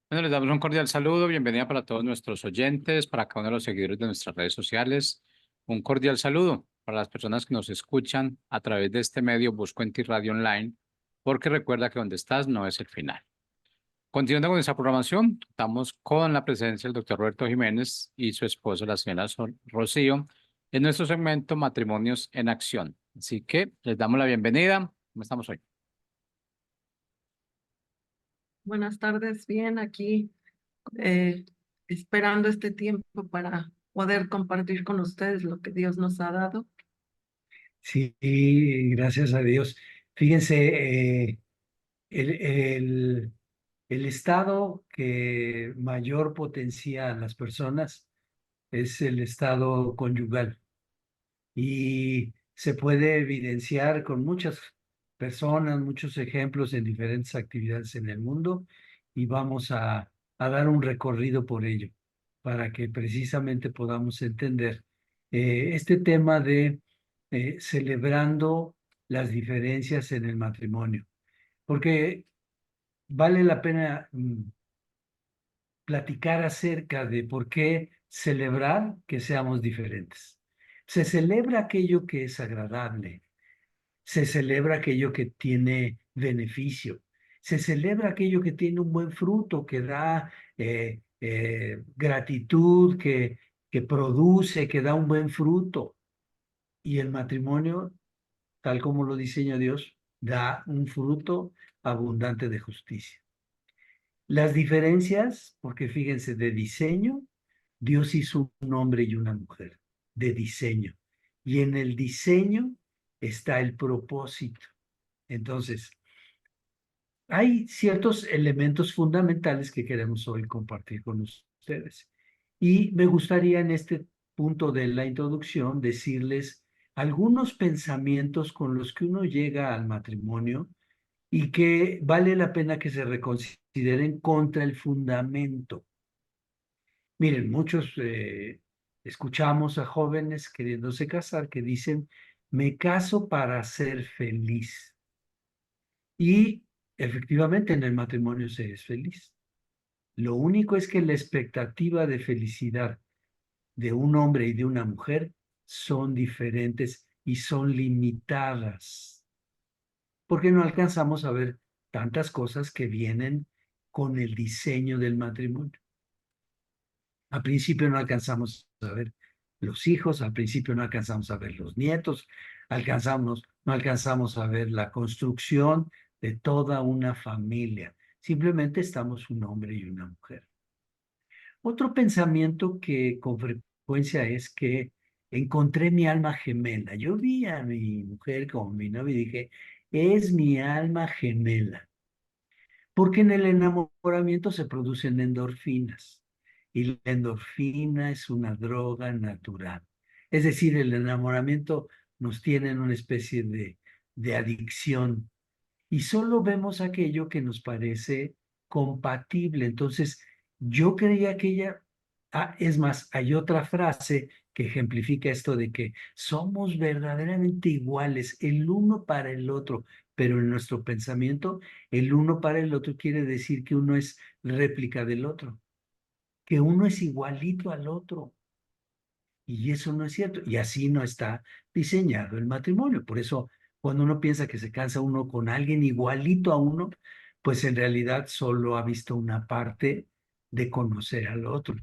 Bueno, les damos un cordial saludo, bienvenida para todos nuestros oyentes, para cada uno de los seguidores de nuestras redes sociales. Un cordial saludo para las personas que nos escuchan a través de este medio Busco en Ti Radio Online, porque recuerda que donde estás no es el final. Continuando con nuestra programación, estamos con la presencia del doctor Roberto Jiménez y su esposa, la señora Rocío, en nuestro segmento Matrimonios en Acción. Así que les damos la bienvenida. ¿Cómo estamos hoy? Buenas tardes, bien aquí, eh, esperando este tiempo para poder compartir con ustedes lo que Dios nos ha dado. Sí, gracias a Dios. Fíjense, el, el, el estado que mayor potencia a las personas es el estado conyugal y se puede evidenciar con muchas personas, muchos ejemplos en diferentes actividades en el mundo y vamos a dar un recorrido por ello para que precisamente podamos entender este tema de celebrando las diferencias en el matrimonio, porque vale la pena platicar acerca de por qué celebrar que seamos diferentes. Se celebra aquello que es agradable, se celebra aquello que tiene beneficio, se celebra aquello que tiene un buen fruto, que da gratitud, que produce, que da un buen fruto. Y el matrimonio, tal como lo diseña Dios, da un fruto abundante de justicia. Las diferencias, porque fíjense, de diseño, Dios hizo un hombre y una mujer, de diseño. Y en el diseño está el propósito. Entonces, hay ciertos elementos fundamentales que queremos hoy compartir con ustedes. Y me gustaría en este punto de la introducción decirles algunos pensamientos con los que uno llega al matrimonio y que vale la pena que se reconsideren contra el fundamento. Miren, muchos escuchamos a jóvenes queriéndose casar que dicen, me caso para ser feliz. Y efectivamente en el matrimonio se es feliz. Lo único es que la expectativa de felicidad de un hombre y de una mujer son diferentes y son limitadas, porque no alcanzamos a ver tantas cosas que vienen con el diseño del matrimonio. Al principio no alcanzamos a ver los hijos, al principio no alcanzamos a ver los nietos, no alcanzamos a ver la construcción de toda una familia. Simplemente estamos un hombre y una mujer. Otro pensamiento que con frecuencia es que encontré mi alma gemela. Yo vi a mi mujer como mi novia y dije, es mi alma gemela. Porque en el enamoramiento se producen endorfinas y la endorfina es una droga natural. Es decir, el enamoramiento nos tiene en una especie de adicción y solo vemos aquello que nos parece compatible. Entonces, yo creía que ella, es más, hay otra frase que ejemplifica esto de que somos verdaderamente iguales el uno para el otro, pero en nuestro pensamiento, el uno para el otro quiere decir que uno es réplica del otro, que uno es igualito al otro. Y eso no es cierto. Y así no está diseñado el matrimonio. Por eso, cuando uno piensa que se casa uno con alguien igualito a uno, pues en realidad solo ha visto una parte de conocer al otro.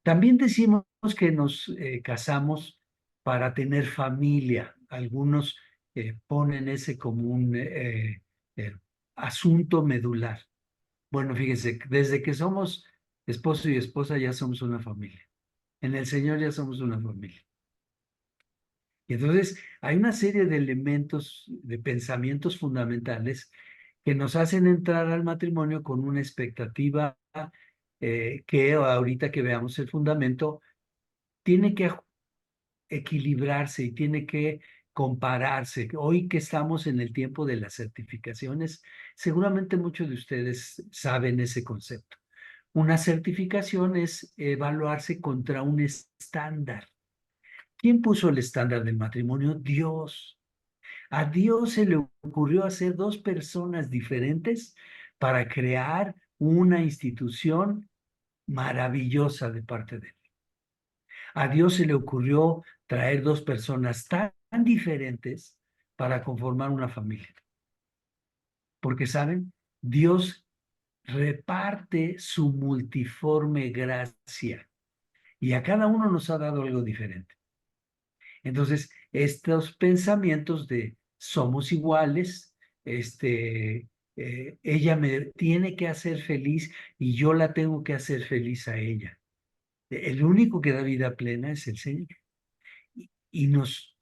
También decimos que nos casamos para tener familia. Algunos ponen ese como un eh, asunto medular. Bueno, fíjense, desde que somos esposo y esposa ya somos una familia. En el Señor ya somos una familia. Y entonces hay una serie de elementos, de pensamientos fundamentales que nos hacen entrar al matrimonio con una expectativa que ahorita que veamos el fundamento, tiene que equilibrarse y tiene que compararse. Hoy que estamos en el tiempo de las certificaciones, seguramente muchos de ustedes saben ese concepto. Una certificación es evaluarse contra un estándar. ¿Quién puso el estándar del matrimonio? Dios. A Dios se le ocurrió hacer dos personas diferentes para crear una institución maravillosa de parte de él. A Dios se le ocurrió traer dos personas tan diferentes para conformar una familia. Porque, ¿saben? Dios reparte su multiforme gracia y a cada uno nos ha dado algo diferente. Entonces, estos pensamientos de somos iguales, ella me tiene que hacer feliz y yo la tengo que hacer feliz a ella. El único que da vida plena es el Señor. Y nos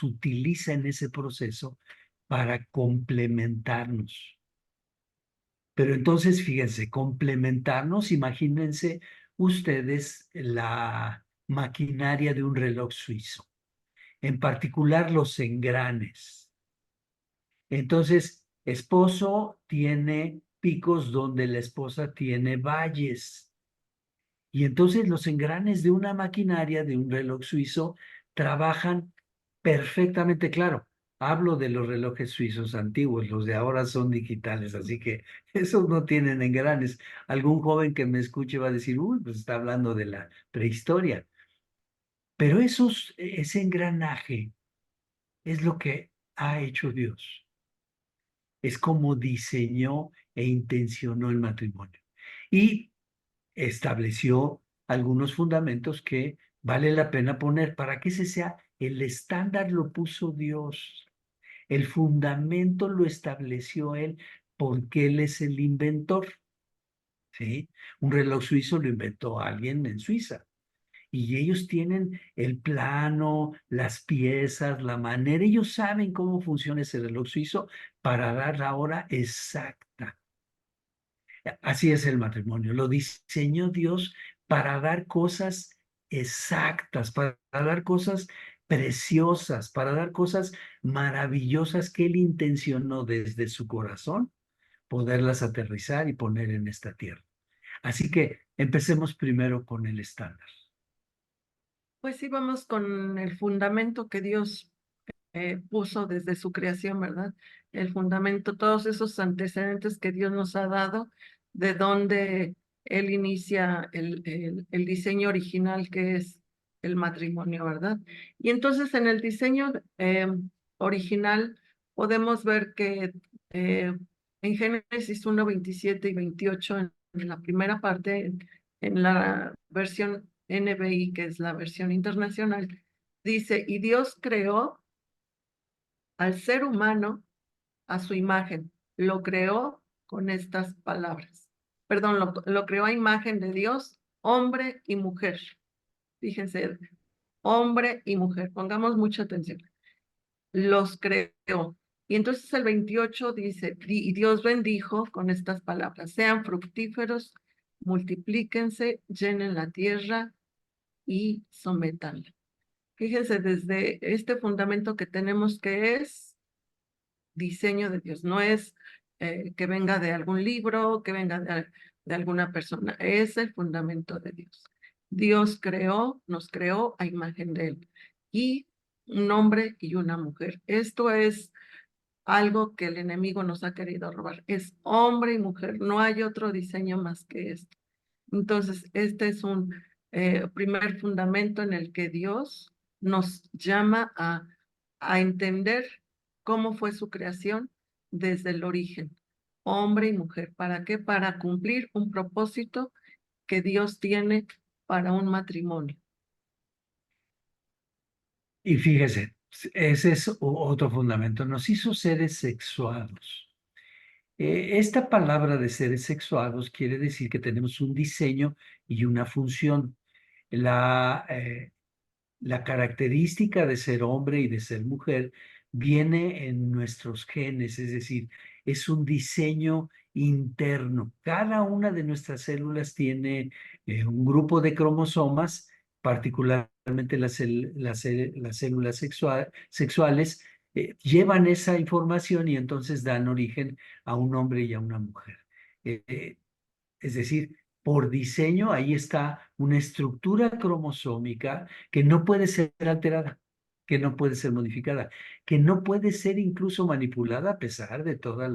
utiliza en ese proceso para complementarnos. Pero entonces, fíjense, complementarnos, imagínense ustedes la maquinaria de un reloj suizo, en particular los engranes. Entonces, esposo tiene picos donde la esposa tiene valles. Y entonces los engranes de una maquinaria, de un reloj suizo, trabajan perfectamente claro. Hablo de los relojes suizos antiguos, los de ahora son digitales, así que esos no tienen engranes. Algún joven que me escuche va a decir, uy, pues está hablando de la prehistoria. Pero ese engranaje es lo que ha hecho Dios. Es como diseñó e intencionó el matrimonio. Y estableció algunos fundamentos que vale la pena poner para que ese sea el estándar, lo puso Dios. El fundamento lo estableció Él porque Él es el inventor. ¿Sí? Un reloj suizo lo inventó alguien en Suiza. Y ellos tienen el plano, las piezas, la manera. Ellos saben cómo funciona ese reloj suizo para dar la hora exacta. Así es el matrimonio. Lo diseñó Dios para dar cosas exactas, para dar cosas preciosas, para dar cosas maravillosas que Él intencionó desde su corazón poderlas aterrizar y poner en esta tierra. Así que empecemos primero con el estándar. Pues sí, vamos con el fundamento que Dios puso desde su creación, ¿verdad? El fundamento, todos esos antecedentes que Dios nos ha dado, de donde Él inicia el diseño original que es el matrimonio, ¿verdad? Y entonces en el diseño original podemos ver que en Génesis 1, 27 y 28, en la primera parte, en la versión NBI, que es la versión internacional, dice, y Dios creó al ser humano a su imagen. Lo creó con estas palabras. Perdón, lo creó a imagen de Dios, hombre y mujer. Fíjense, hombre y mujer. Pongamos mucha atención. Los creó. Y entonces el 28 dice, y Dios bendijo con estas palabras, sean fructíferos, multiplíquense, llenen la tierra y sométanla. Fíjense desde este fundamento que tenemos, que es diseño de Dios, no es que venga de algún libro, que venga de alguna persona, es el fundamento de Dios. Dios nos creó a imagen de Él, y un hombre y una mujer. Esto es algo que el enemigo nos ha querido robar, es hombre y mujer, no hay otro diseño más que esto. Entonces, este es un primer fundamento en el que Dios nos llama a entender cómo fue su creación desde el origen, hombre y mujer. ¿Para qué? Para cumplir un propósito que Dios tiene para un matrimonio. Y fíjese, ese es otro fundamento. Nos hizo seres sexuados. Esta palabra de seres sexuados quiere decir que tenemos un diseño y una función. La característica de ser hombre y de ser mujer viene en nuestros genes, es decir, es un diseño interno. Cada una de nuestras células tiene un grupo de cromosomas, particularmente las células sexuales, llevan esa información y entonces dan origen a un hombre y a una mujer. Es decir, por diseño, ahí está una estructura cromosómica que no puede ser alterada, que no puede ser modificada, que no puede ser incluso manipulada a pesar de toda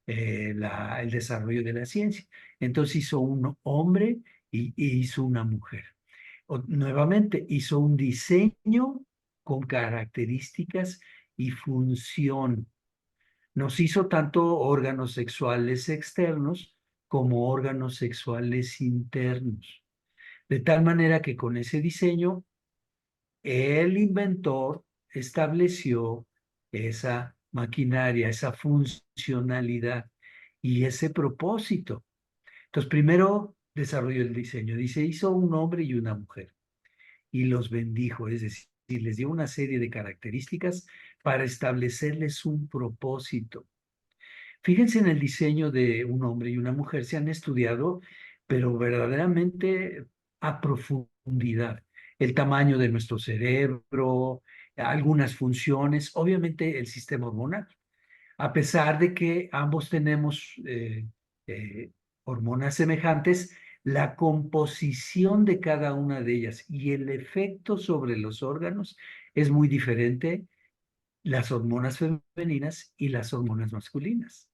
el desarrollo de la ciencia. Entonces hizo un hombre y hizo una mujer. Nuevamente hizo un diseño con características y función. Nos hizo tanto órganos sexuales externos como órganos sexuales internos. De tal manera que con ese diseño, el inventor estableció esa maquinaria, esa funcionalidad y ese propósito. Entonces, primero desarrolló el diseño. Dice, hizo un hombre y una mujer y los bendijo, es decir, les dio una serie de características para establecerles un propósito. Fíjense en el diseño de un hombre y una mujer, se han estudiado, pero verdaderamente a profundidad. El tamaño de nuestro cerebro, algunas funciones, obviamente el sistema hormonal. A pesar de que ambos tenemos eh, hormonas semejantes, la composición de cada una de ellas y el efecto sobre los órganos es muy diferente, las hormonas femeninas y las hormonas masculinas.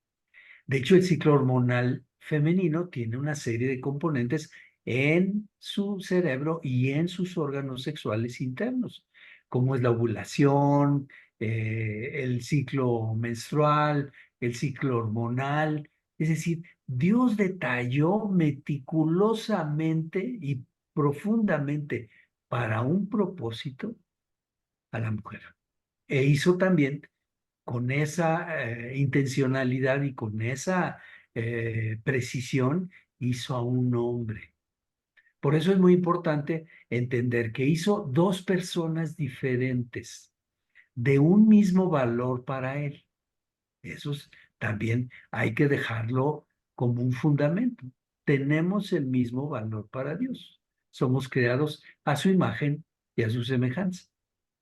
De hecho, el ciclo hormonal femenino tiene una serie de componentes en su cerebro y en sus órganos sexuales internos, como es la ovulación, el ciclo menstrual, el ciclo hormonal. Es decir, Dios detalló meticulosamente y profundamente para un propósito a la mujer. E hizo también con esa intencionalidad y con esa precisión, hizo a un hombre. Por eso es muy importante entender que hizo dos personas diferentes de un mismo valor para él. También hay que dejarlo como un fundamento. Tenemos el mismo valor para Dios. Somos creados a su imagen y a su semejanza.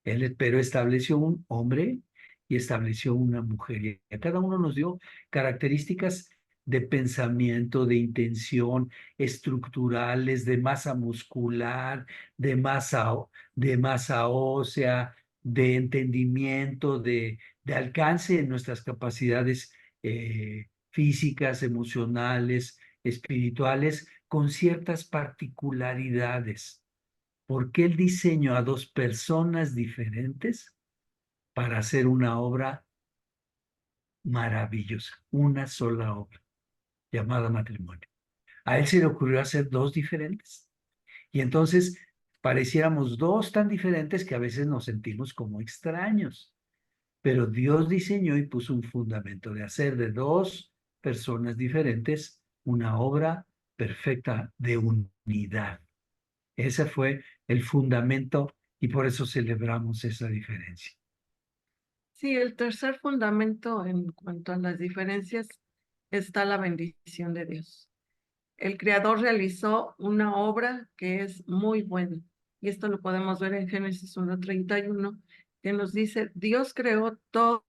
Él, pero estableció un hombre y estableció una mujer. Y a cada uno nos dio características de pensamiento, de intención, estructurales, de masa muscular, de masa ósea, de entendimiento, de alcance en nuestras capacidades físicas, emocionales, espirituales, con ciertas particularidades. ¿Por qué el diseño a dos personas diferentes para hacer una obra maravillosa, una sola obra llamada matrimonio? A él se le ocurrió hacer dos diferentes. Y entonces pareciéramos dos tan diferentes que a veces nos sentimos como extraños. Pero Dios diseñó y puso un fundamento de hacer de dos personas diferentes una obra perfecta de unidad. Ese fue el fundamento y por eso celebramos esa diferencia. Sí, el tercer fundamento en cuanto a las diferencias está la bendición de Dios. El Creador realizó una obra que es muy buena. Y esto lo podemos ver en Génesis 1:31, que nos dice, Dios creó todo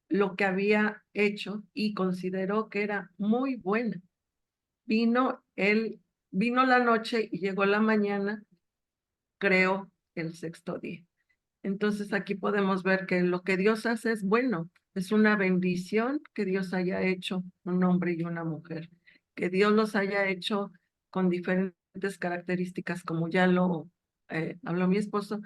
lo que había hecho y consideró que era muy buena. Vino la noche y llegó la mañana, creó el sexto día. Entonces aquí podemos ver que lo que Dios hace es bueno, es una bendición que Dios haya hecho un hombre y una mujer, que Dios los haya hecho con diferentes características, como ya lo habló mi esposo,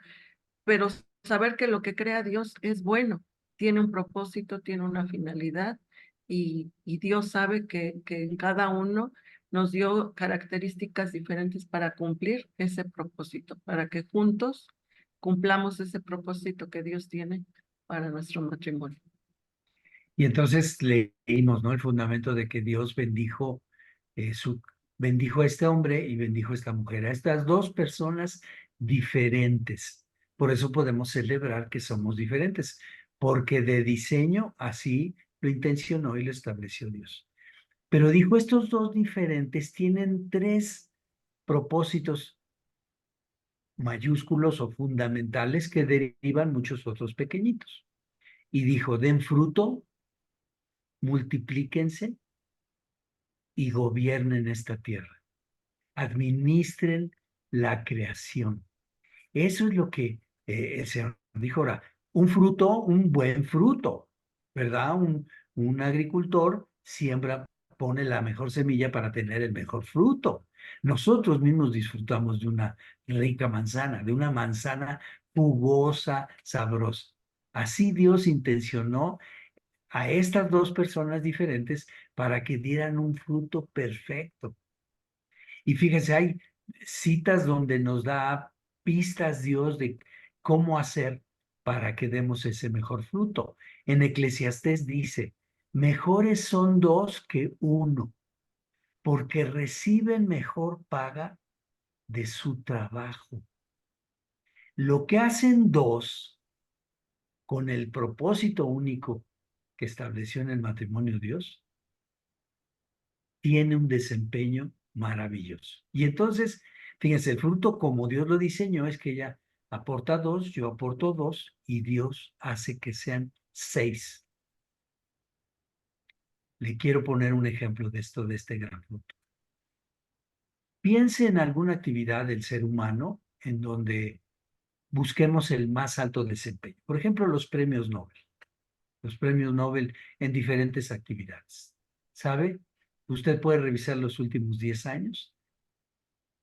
pero saber que lo que crea Dios es bueno, tiene un propósito, tiene una finalidad y Dios sabe que en cada uno nos dio características diferentes para cumplir ese propósito, para que juntos cumplamos ese propósito que Dios tiene para nuestro matrimonio. Y entonces leímos, ¿no? El fundamento de que Dios eh, su, bendijo a este hombre y bendijo a esta mujer, a estas dos personas diferentes. Por eso podemos celebrar que somos diferentes, porque de diseño así lo intencionó y lo estableció Dios. Pero dijo, estos dos diferentes tienen tres propósitos mayúsculos o fundamentales que derivan muchos otros pequeñitos. Y dijo, den fruto, multiplíquense y gobiernen esta tierra. Administren la creación. Eso es lo que el Señor dijo ahora. Un fruto, un buen fruto, ¿verdad? Un agricultor siembra, pone la mejor semilla para tener el mejor fruto. Nosotros mismos disfrutamos de una rica manzana, de una manzana jugosa, sabrosa. Así Dios intencionó a estas dos personas diferentes para que dieran un fruto perfecto. Y fíjense, hay citas donde nos da pistas Dios de cómo hacer para que demos ese mejor fruto. En Eclesiastés dice, mejores son dos que uno, porque reciben mejor paga de su trabajo. Lo que hacen dos con el propósito único que estableció en el matrimonio Dios, tiene un desempeño maravilloso. Y entonces, fíjense, el fruto como Dios lo diseñó es que ella aporta dos, yo aporto dos y Dios hace que sean 6. Le quiero poner un ejemplo de esto, de este gran fruto. Piense en alguna actividad del ser humano en donde busquemos el más alto desempeño. Por ejemplo, los premios Nobel. Los premios Nobel en diferentes actividades. ¿Sabe? Usted puede revisar los últimos 10 años.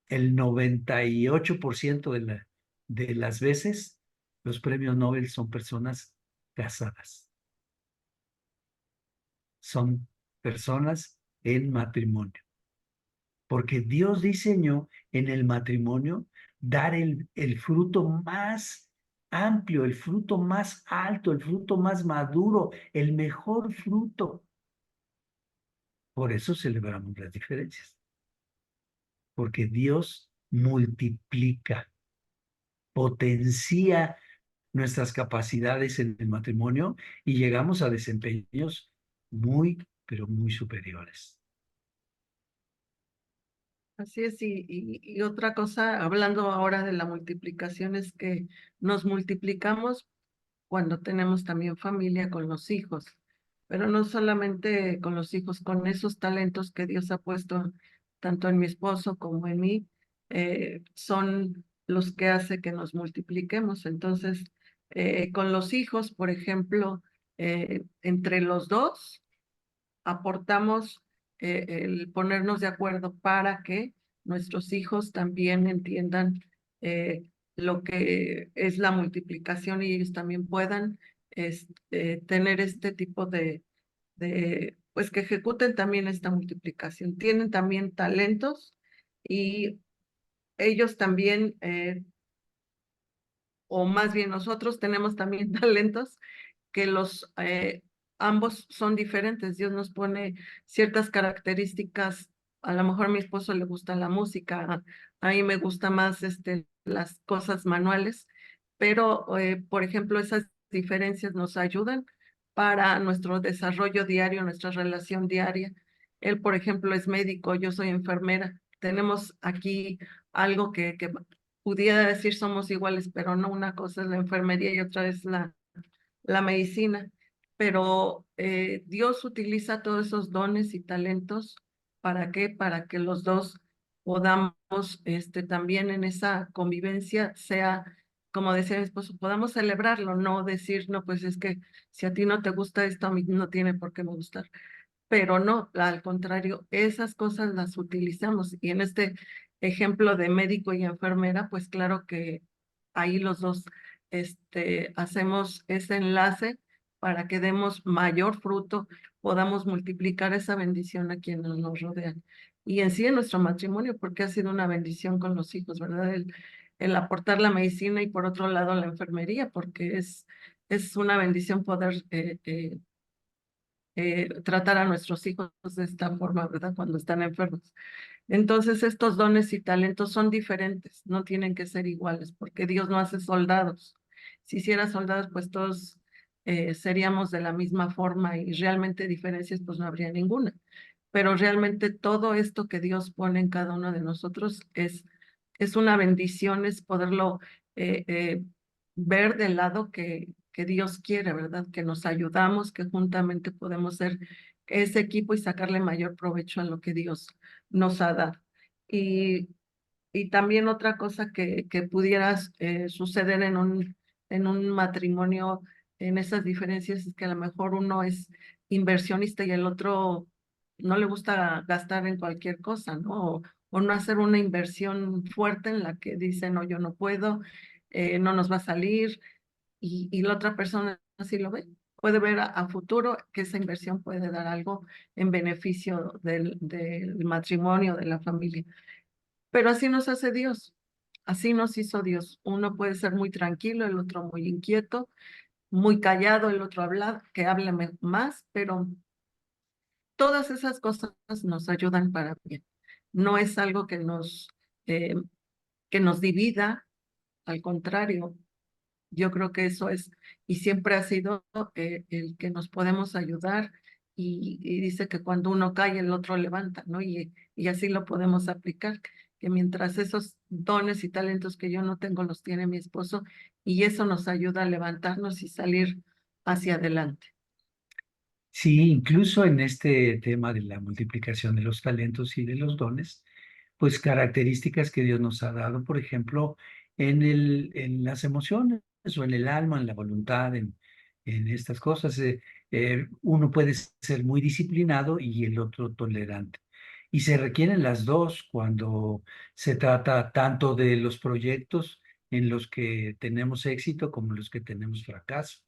El 98% de las veces los premios Nobel son personas casadas. Son personas en matrimonio. Porque Dios diseñó en el matrimonio dar el fruto más amplio, el fruto más alto, el fruto más maduro, el mejor fruto. Por eso celebramos las diferencias. Porque Dios multiplica, potencia nuestras capacidades en el matrimonio y llegamos a desempeños muy, pero muy superiores. Así es, y otra cosa, hablando ahora de la multiplicación, es que nos multiplicamos cuando tenemos también familia con los hijos, pero no solamente con los hijos, con esos talentos que Dios ha puesto tanto en mi esposo como en mí, son los que hace que nos multipliquemos. Entonces, con los hijos, por ejemplo, entre los dos, aportamos el ponernos de acuerdo para que nuestros hijos también entiendan lo que es la multiplicación y ellos también puedan tener este tipo pues que ejecuten también esta multiplicación. Tienen también talentos y ellos también, o más bien nosotros tenemos también talentos que ambos son diferentes. Dios nos pone ciertas características. A lo mejor a mi esposo le gusta la música, a mí me gusta más las cosas manuales, pero por ejemplo, esas diferencias nos ayudan para nuestro desarrollo diario, nuestra relación diaria. Él, por ejemplo, es médico, yo soy enfermera. Tenemos aquí algo que pudiera decir somos iguales, pero no, una cosa es la enfermería y otra es la medicina, pero Dios utiliza todos esos dones y talentos. ¿Para qué? Para que los dos podamos también en esa convivencia sea, como decía mi esposo, podamos celebrarlo, no decir, no, pues es que si a ti no te gusta esto, a mí no tiene por qué me gustar. Pero no, al contrario, esas cosas las utilizamos. Y en este ejemplo de médico y enfermera, pues claro que ahí los dos hacemos ese enlace para que demos mayor fruto, podamos multiplicar esa bendición a quienes nos rodean. Y en sí en nuestro matrimonio, porque ha sido una bendición con los hijos, ¿verdad? El aportar la medicina y por otro lado la enfermería, porque es una bendición poder tratar a nuestros hijos de esta forma, ¿verdad? Cuando están enfermos. Entonces, estos dones y talentos son diferentes, no tienen que ser iguales, porque Dios no hace soldados. Si hiciera soldados, pues todos seríamos de la misma forma y realmente diferencias, pues no habría ninguna. Pero realmente todo esto que Dios pone en cada uno de nosotros es una bendición, es poderlo ver del lado que Dios quiere, ¿verdad? Que nos ayudamos, que juntamente podemos ser ese equipo y sacarle mayor provecho a lo que Dios nos ha dado. Y también otra cosa que pudiera suceder en un matrimonio en esas diferencias es que a lo mejor uno es inversionista y el otro no le gusta gastar en cualquier cosa, ¿no? O no hacer una inversión fuerte en la que dice, no, yo no puedo, no nos va a salir, y la otra persona así lo ve. Puede ver a futuro que esa inversión puede dar algo en beneficio del matrimonio, de la familia. Pero así nos hace Dios, así nos hizo Dios. Uno puede ser muy tranquilo, el otro muy inquieto, muy callado, el otro habla, que hable más, pero todas esas cosas nos ayudan para bien. No es algo eh, que nos divida, al contrario, yo creo que eso es, y siempre ha sido el que nos podemos ayudar, y dice que cuando uno cae, el otro levanta, ¿no? Y así lo podemos aplicar, que mientras esos dones y talentos que yo no tengo los tiene mi esposo, y eso nos ayuda a levantarnos y salir hacia adelante. Sí, incluso en este tema de la multiplicación de los talentos y de los dones, pues características que Dios nos ha dado, por ejemplo, en las emociones o en el alma, en la voluntad, en estas cosas. Uno puede ser muy disciplinado y el otro tolerante. Y se requieren las dos cuando se trata tanto de los proyectos en los que tenemos éxito como en los que tenemos fracaso.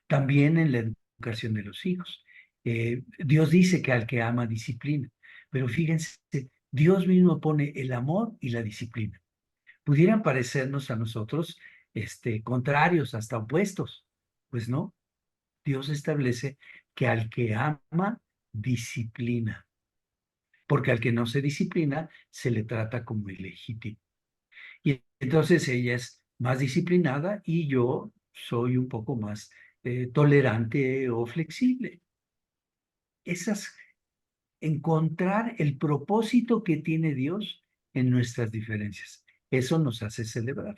También en la educación de los hijos. Dios dice que al que ama disciplina, pero fíjense, Dios mismo pone el amor y la disciplina. Pudieran parecernos a nosotros contrarios, hasta opuestos. Pues no, Dios establece que al que ama, disciplina, porque al que no se disciplina, se le trata como ilegítimo. Y entonces ella es más disciplinada y yo soy un poco más tolerante o flexible. Esas encontrar el propósito que tiene Dios en nuestras diferencias. Eso nos hace celebrar,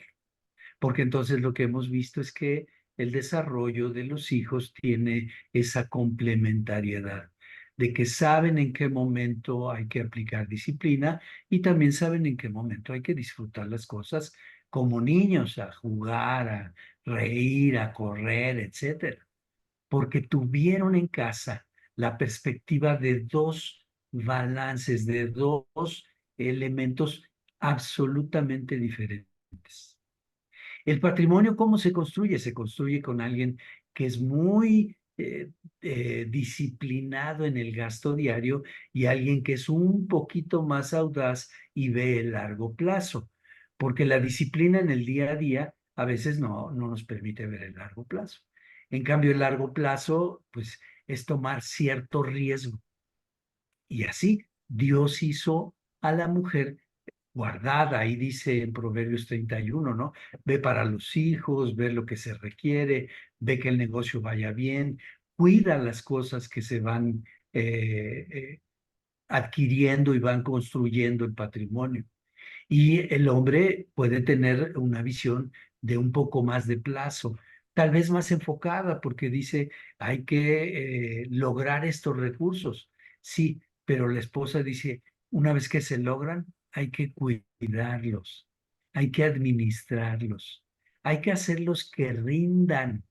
porque entonces lo que hemos visto es que el desarrollo de los hijos tiene esa complementariedad, de que saben en qué momento hay que aplicar disciplina y también saben en qué momento hay que disfrutar las cosas como niños, a jugar, a reír, a correr, etcétera, porque tuvieron en casa la perspectiva de dos balances, de dos elementos absolutamente diferentes. El patrimonio, ¿cómo se construye? Se construye con alguien que es muy disciplinado en el gasto diario y alguien que es un poquito más audaz y ve el largo plazo, porque la disciplina en el día a día a veces no nos permite ver el largo plazo. En cambio, el largo plazo, pues, es tomar cierto riesgo. Y así Dios hizo a la mujer guardada, ahí dice en Proverbios 31, ¿no? Ve para los hijos, ve lo que se requiere, ve que el negocio vaya bien, cuida las cosas que se van adquiriendo y van construyendo el patrimonio. Y el hombre puede tener una visión de un poco más de plazo, tal vez más enfocada, porque dice, hay que lograr estos recursos. Sí, pero la esposa dice, una vez que se logran, hay que cuidarlos, hay que administrarlos, hay que hacerlos que rindan.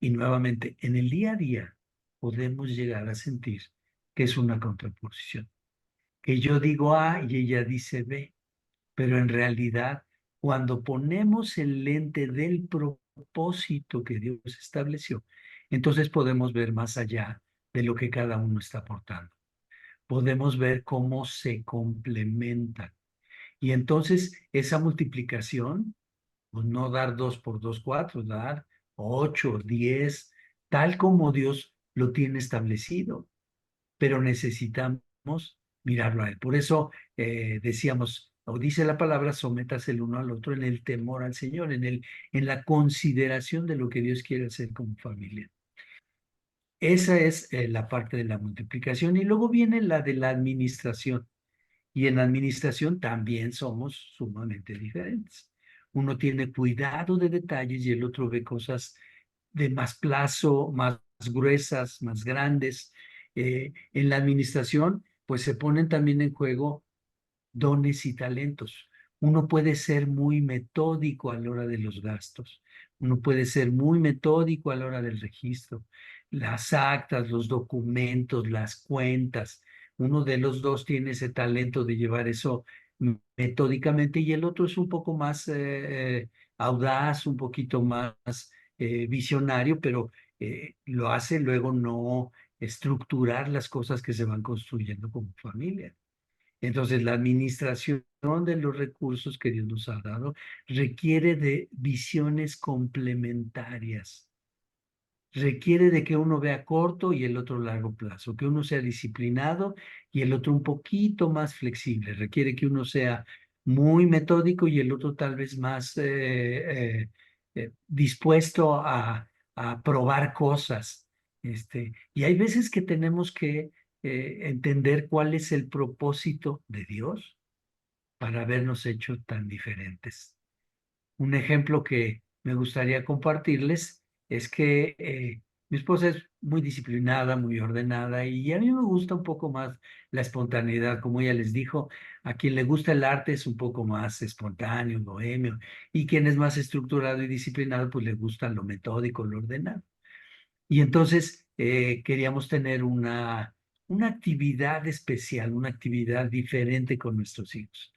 Y nuevamente, en el día a día podemos llegar a sentir que es una contraposición, que yo digo A y ella dice B, pero en realidad, cuando ponemos el lente del propósito que Dios estableció, entonces podemos ver más allá de lo que cada uno está aportando. Podemos ver cómo se complementan. Y entonces esa multiplicación, pues no dar 2 por 2, 4, dar 8, 10, tal como Dios lo tiene establecido, pero necesitamos mirarlo a Él. Por eso decíamos, o dice la palabra, sométase el uno al otro en el temor al Señor, en la consideración de lo que Dios quiere hacer como familia. Esa es la parte de la multiplicación. Y luego viene la de la administración. Y en la administración también somos sumamente diferentes. Uno tiene cuidado de detalles y el otro ve cosas de más plazo, más gruesas, más grandes. En la administración, pues se ponen también en juego dones y talentos. Uno puede ser muy metódico a la hora de los gastos. Uno puede ser muy metódico a la hora del registro. Las actas, los documentos, las cuentas. Uno de los dos tiene ese talento de llevar eso metódicamente y el otro es un poco más audaz, un poquito más visionario, pero lo hace luego no estructurar las cosas que se van construyendo como familia. Entonces, la administración de los recursos que Dios nos ha dado requiere de visiones complementarias. Requiere de que uno vea corto y el otro largo plazo, que uno sea disciplinado y el otro un poquito más flexible. Requiere que uno sea muy metódico y el otro tal vez más dispuesto a probar cosas. Y hay veces que tenemos que entender cuál es el propósito de Dios para habernos hecho tan diferentes. Un ejemplo que me gustaría compartirles es que mi esposa es muy disciplinada, muy ordenada y a mí me gusta un poco más la espontaneidad, como ella les dijo, a quien le gusta el arte es un poco más espontáneo, bohemio, y quien es más estructurado y disciplinado, pues le gusta lo metódico, lo ordenado. Y entonces queríamos tener una actividad especial, una actividad diferente con nuestros hijos.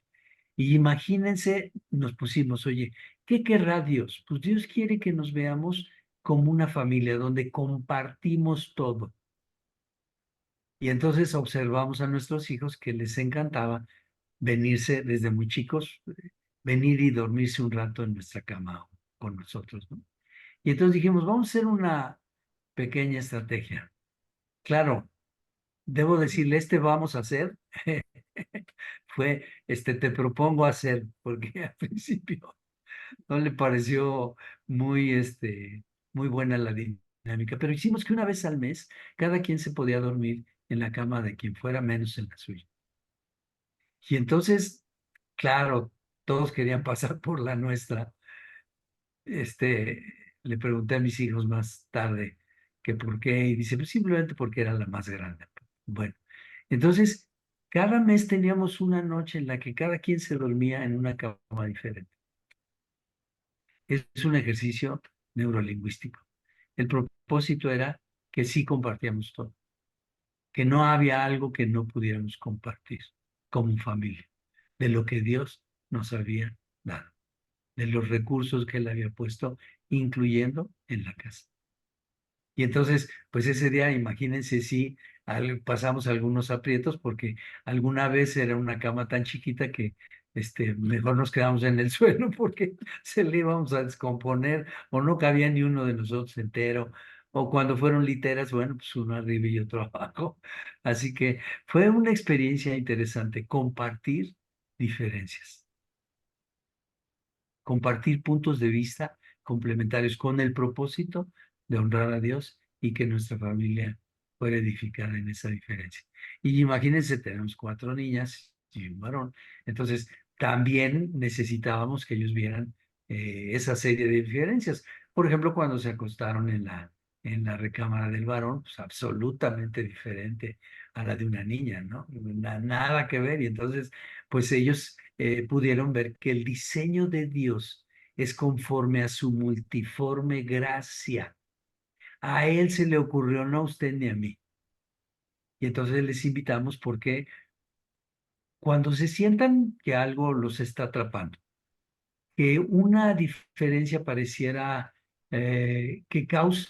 Y imagínense, nos pusimos, oye, ¿qué querrá Dios? Pues Dios quiere que nos veamos como una familia donde compartimos todo. Y entonces observamos a nuestros hijos que les encantaba venirse desde muy chicos, venir y dormirse un rato en nuestra cama con nosotros, ¿no? Y entonces dijimos, vamos a hacer una pequeña estrategia. Claro, debo decirle, vamos a hacer, fue, te propongo hacer, porque al principio no le pareció muy, muy buena la dinámica, pero hicimos que una vez al mes cada quien se podía dormir en la cama de quien fuera, menos en la suya. Y entonces, claro, todos querían pasar por la nuestra. Este, Le pregunté a mis hijos más tarde que por qué, y dice, pues simplemente porque era la más grande. Bueno, entonces, cada mes teníamos una noche en la que cada quien se dormía en una cama diferente. Es un ejercicio neurolingüístico. El propósito era que sí compartíamos todo, que no había algo que no pudiéramos compartir como familia, de lo que Dios nos había dado, de los recursos que Él había puesto, incluyendo en la casa. Y entonces, pues ese día, imagínense si pasamos algunos aprietos, porque alguna vez era una cama tan chiquita que mejor nos quedamos en el suelo porque se le íbamos a descomponer o no cabía ni uno de nosotros entero. O cuando fueron literas, bueno, pues uno arriba y otro abajo. Así que fue una experiencia interesante compartir diferencias, compartir puntos de vista complementarios con el propósito de honrar a Dios y que nuestra familia fuera edificada en esa diferencia. Y imagínense, tenemos 4 niñas y un varón, entonces también necesitábamos que ellos vieran esa serie de diferencias. Por ejemplo, cuando se acostaron en la recámara del varón, pues absolutamente diferente a la de una niña, ¿no? Nada que ver. Y entonces, pues ellos pudieron ver que el diseño de Dios es conforme a su multiforme gracia. A Él se le ocurrió, no a usted ni a mí. Y entonces les invitamos porque cuando se sientan que algo los está atrapando, que una diferencia pareciera que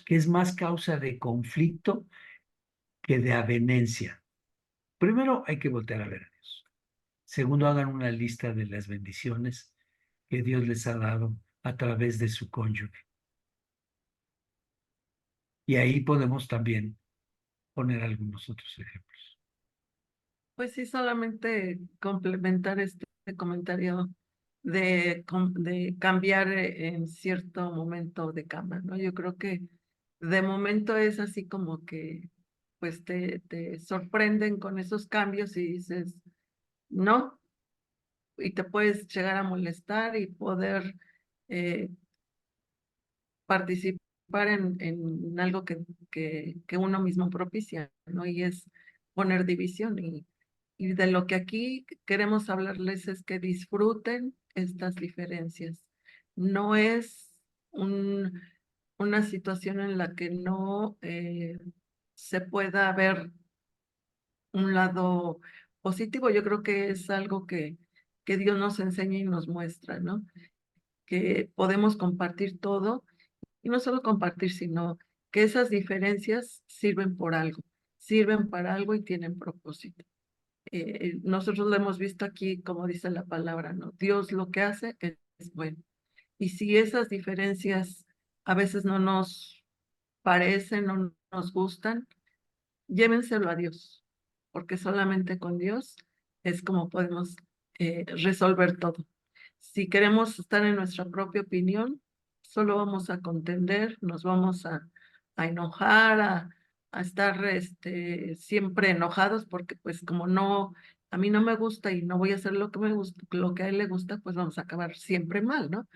es más causa de conflicto que de avenencia. Primero hay que voltear a ver a Dios. Segundo, hagan una lista de las bendiciones que Dios les ha dado a través de su cónyuge. Y ahí podemos también poner algunos otros ejemplos. Pues sí, solamente complementar este comentario de cambiar en cierto momento de cama, ¿no? Yo creo que de momento es así como que pues te sorprenden con esos cambios y dices, no, y te puedes llegar a molestar y poder eh, participar en algo que uno mismo propicia, ¿no? Y es poner división. Y de lo que aquí queremos hablarles es que disfruten estas diferencias. No es una situación en la que no se pueda ver un lado positivo. Yo creo que es algo que Dios nos enseña y nos muestra, ¿no? Que podemos compartir todo y no solo compartir, sino que esas diferencias sirven por algo, sirven para algo y tienen propósito. Nosotros lo hemos visto aquí, como dice la palabra, ¿no? Dios lo que hace es bueno. Y si esas diferencias a veces no nos parecen, no nos gustan, llévenselo a Dios, porque solamente con Dios es como podemos resolver todo. Si queremos estar en nuestra propia opinión, solo vamos a contender, nos vamos a enojar, a estar siempre enojados, porque pues como no, a mí no me gusta y no voy a hacer lo que me gusta, lo que a él le gusta, pues vamos a acabar siempre mal, ¿no?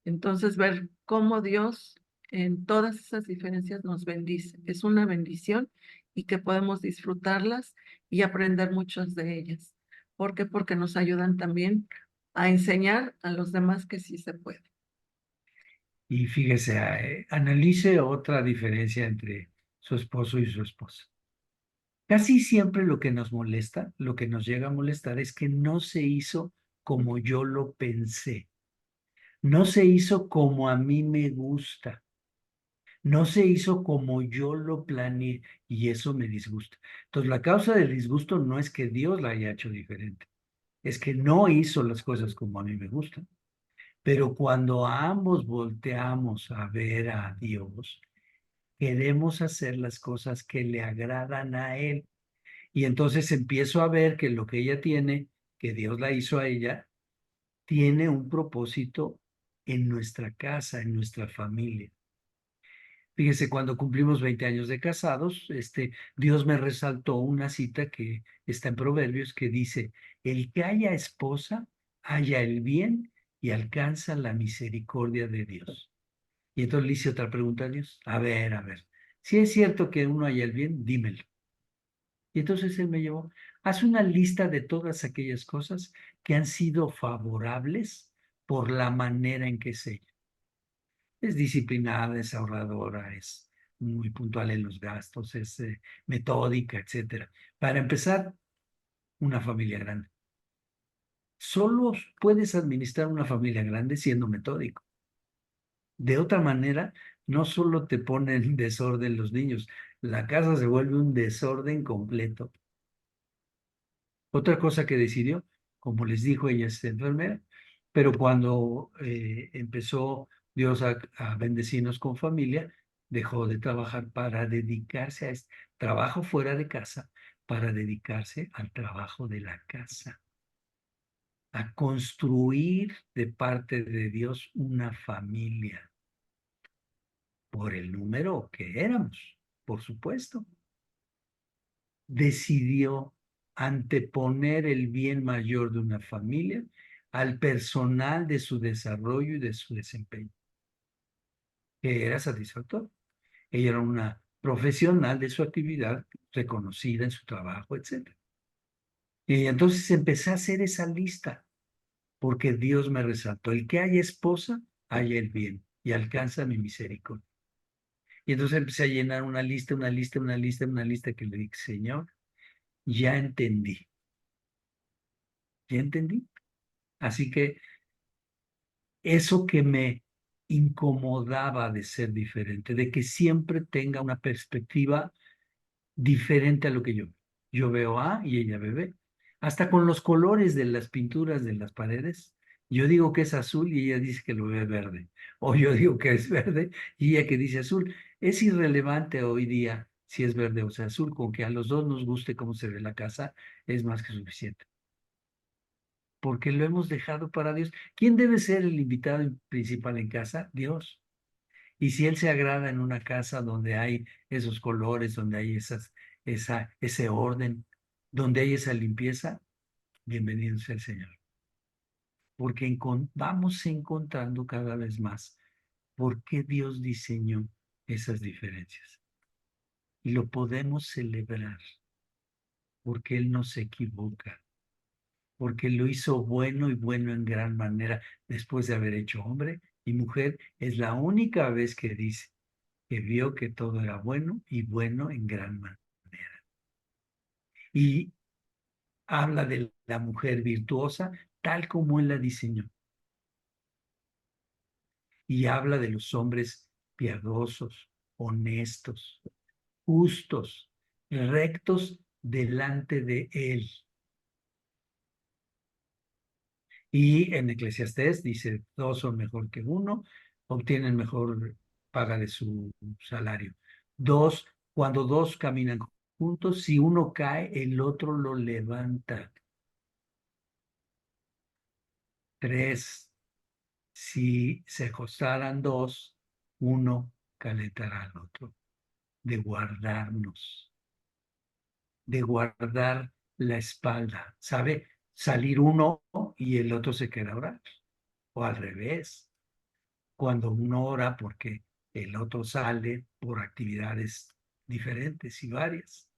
Entonces, ver cómo Dios en todas esas diferencias nos bendice. Es una bendición y que podemos disfrutarlas y aprender muchas de ellas. ¿Por qué? Porque nos ayudan también a enseñar a los demás que sí se puede. Y fíjese, analice otra diferencia entre su esposo y su esposa. Casi siempre lo que nos molesta, lo que nos llega a molestar es que no se hizo como yo lo pensé, no se hizo como a mí me gusta, no se hizo como yo lo planeé y eso me disgusta. Entonces, la causa del disgusto no es que Dios la haya hecho diferente, es que no hizo las cosas como a mí me gustan. Pero cuando ambos volteamos a ver a Dios, queremos hacer las cosas que le agradan a Él. Y entonces empiezo a ver que lo que ella tiene, que Dios la hizo a ella, tiene un propósito en nuestra casa, en nuestra familia. Fíjese, cuando cumplimos 20 años de casados, Dios me resaltó una cita que está en Proverbios que dice, el que haya esposa, haya el bien y alcanza la misericordia de Dios. Y entonces le hice otra pregunta a Dios. A ver, si es cierto que uno haya el bien, dímelo. Y entonces él me llevó, haz una lista de todas aquellas cosas que han sido favorables por la manera en que es ella. Es disciplinada, es ahorradora, es muy puntual en los gastos, es metódica, etcétera. Para empezar, una familia grande. Solo puedes administrar una familia grande siendo metódico. De otra manera, no solo te ponen en desorden los niños, la casa se vuelve un desorden completo. Otra cosa que decidió, como les dijo, ella es enfermera, pero cuando empezó Dios a bendecirnos con familia, dejó de trabajar para dedicarse a este trabajo fuera de casa, para dedicarse al trabajo de la casa, a construir de parte de Dios una familia, por el número que éramos, por supuesto. Decidió anteponer el bien mayor de una familia al personal de su desarrollo y de su desempeño, que era satisfactorio. Ella era una profesional de su actividad, reconocida en su trabajo, etc. Y entonces empecé a hacer esa lista, porque Dios me resaltó, el que haya esposa, haya el bien, y alcanza mi misericordia. Y entonces empecé a llenar una lista, una lista, una lista, una lista que le dije, Señor, ya entendí, ya entendí. Así que eso que me incomodaba de ser diferente, de que siempre tenga una perspectiva diferente a lo que yo veo. Yo veo A y ella ve B. Hasta con los colores de las pinturas de las paredes. Yo digo que es azul y ella dice que lo ve verde. O yo digo que es verde y ella que dice azul. Es irrelevante hoy día si es verde o sea azul, con que a los dos nos guste cómo se ve la casa, es más que suficiente. Porque lo hemos dejado para Dios. ¿Quién debe ser el invitado principal en casa? Dios. Y si Él se agrada en una casa donde hay esos colores, donde hay ese orden, donde hay esa limpieza, bienvenido sea el Señor. Porque vamos encontrando cada vez más por qué Dios diseñó esas diferencias. Y lo podemos celebrar porque Él no se equivoca, porque lo hizo bueno y bueno en gran manera después de haber hecho hombre y mujer. Es la única vez que dice que vio que todo era bueno y bueno en gran manera. Y habla de la mujer virtuosa tal como él la diseñó. Y habla de los hombres piadosos, honestos, justos, rectos delante de él. Y en Eclesiastés dice, dos son mejor que uno, obtienen mejor paga de su salario. Dos, cuando dos caminan juntos, si uno cae, el otro lo levanta. Tres, si se acostaran dos, uno calentará al otro. De guardarnos, de guardar la espalda, ¿sabe? Salir uno y el otro se queda a orar, o al revés, cuando uno ora porque el otro sale por actividades diferentes y varias.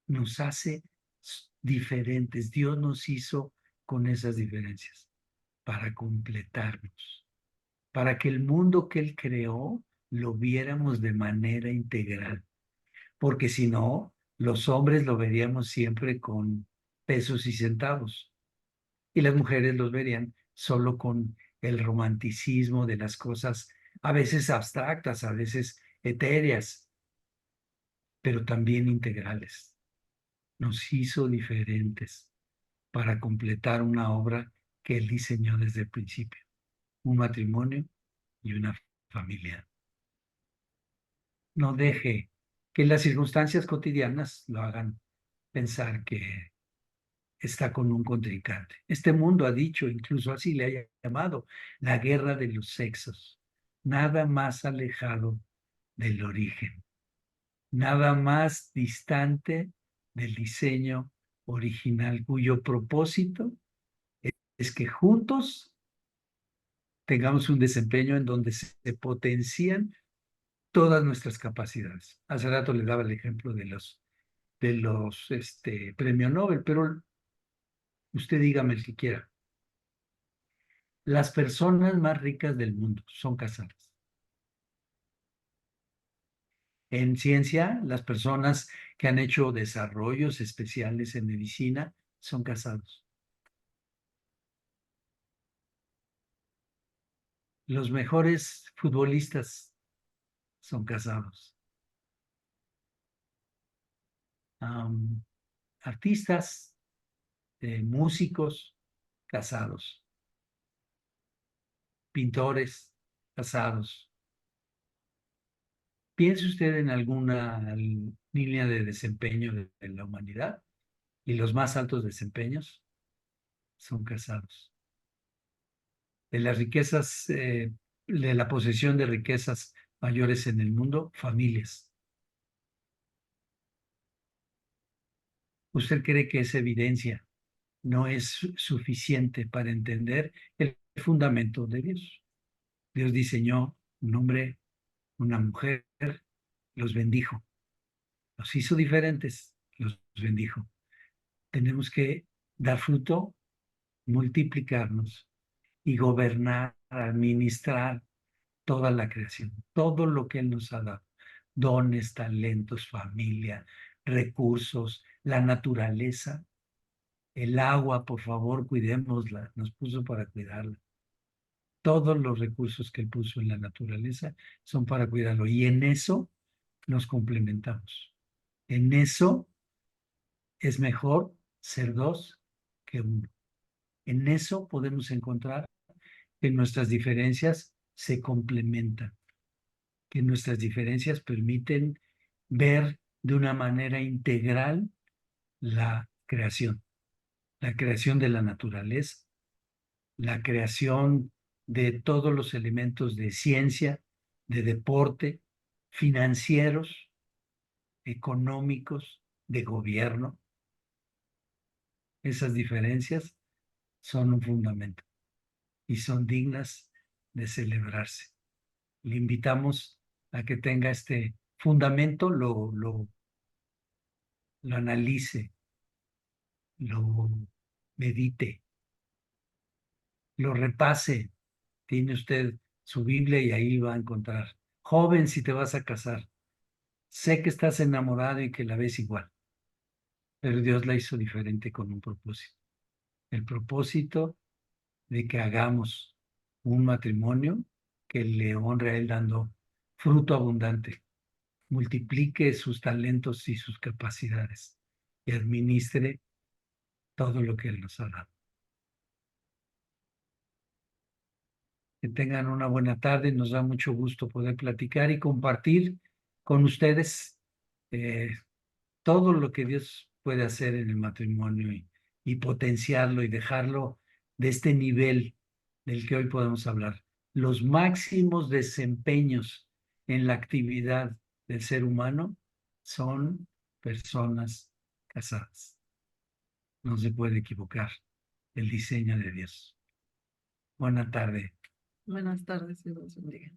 Nos hace diferentes. Dios nos hizo con esas diferencias para completarnos, para que el mundo que Él creó lo viéramos de manera integral, porque si no, los hombres lo veríamos siempre con pesos y centavos y las mujeres los verían solo con el romanticismo de las cosas, a veces abstractas, a veces etéreas, pero también integrales. Nos hizo diferentes para completar una obra que él diseñó desde el principio, un matrimonio y una familia. No deje que las circunstancias cotidianas lo hagan pensar que está con un contrincante. Este mundo ha dicho, incluso así le haya llamado, la guerra de los sexos. Nada más alejado del origen, nada más distante del diseño original, cuyo propósito es que juntos tengamos un desempeño en donde se potencian todas nuestras capacidades. Hace rato le daba el ejemplo de los premio Nobel, pero usted dígame el que quiera. Las personas más ricas del mundo son casadas. En ciencia, las personas que han hecho desarrollos especiales en medicina son casados. Los mejores futbolistas son casados. Artistas, músicos, casados. Pintores, casados. Piense usted en alguna línea de desempeño de la humanidad y los más altos desempeños son casados. De las riquezas, de la posesión de riquezas mayores en el mundo, familias. ¿Usted cree que esa evidencia no es suficiente para entender el fundamento de Dios? Dios diseñó un hombre, una mujer, los bendijo, los hizo diferentes, los bendijo. Tenemos que dar fruto, multiplicarnos y gobernar, administrar toda la creación, todo lo que Él nos ha dado, dones, talentos, familia, recursos, la naturaleza, el agua, por favor, cuidémosla, nos puso para cuidarla. Todos los recursos que Él puso en la naturaleza son para cuidarlo y en eso nos complementamos. En eso es mejor ser dos que uno. En eso podemos encontrar que nuestras diferencias se complementan, que nuestras diferencias permiten ver de una manera integral la creación de la naturaleza, la creación de todos los elementos de ciencia, de deporte, financieros, económicos, de gobierno. Esas diferencias son un fundamento y son dignas de celebrarse. Le invitamos a que tenga este fundamento, lo analice, lo medite, lo repase. Tiene usted su Biblia y ahí va a encontrar. Joven, si te vas a casar, sé que estás enamorado y que la ves igual, pero Dios la hizo diferente con un propósito. El propósito de que hagamos un matrimonio que le honre a Él dando fruto abundante, multiplique sus talentos y sus capacidades y administre todo lo que Él nos ha dado. Que tengan una buena tarde. Nos da mucho gusto poder platicar y compartir con ustedes todo lo que Dios puede hacer en el matrimonio y potenciarlo y dejarlo de este nivel del que hoy podemos hablar. Los máximos desempeños en la actividad del ser humano son personas casadas. No se puede equivocar el diseño de Dios. Buena tarde. Buenas tardes y Dios bendiga.